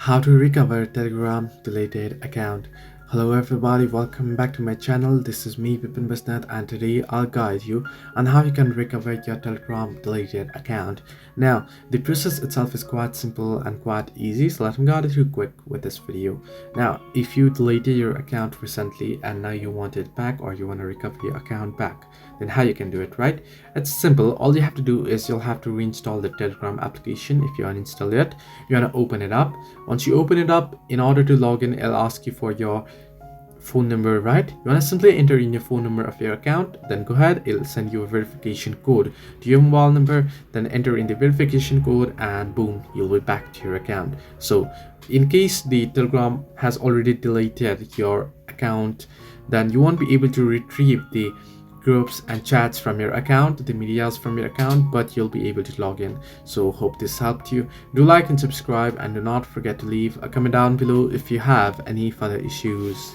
How to recover Telegram deleted account. Hello everybody, welcome back to my channel. This is me Vipin Basnath, and today I'll guide you on how you can recover your Telegram deleted account. Now the process itself is quite simple and quite easy, so let me guide you quick with this video. Now if you deleted your account recently and now you want it back, or you want to recover your account back, then how you can do it, right? It's simple. All you have to do is you'll have to reinstall the Telegram application. If you uninstall it, you want to open it up. Once you open it up, in order to log in, it'll ask you for your phone number, right? You want to simply enter in your phone number of your account, then go ahead, it'll send you a verification code to your mobile number, then enter in the verification code, and boom, you'll be back to your account. So in case the Telegram has already deleted your account, then you won't be able to retrieve the groups and chats from your account, the medias from your account, but you'll be able to log in. So hope this helped you. Do like and subscribe, and do not forget to leave a comment down below if you have any further issues.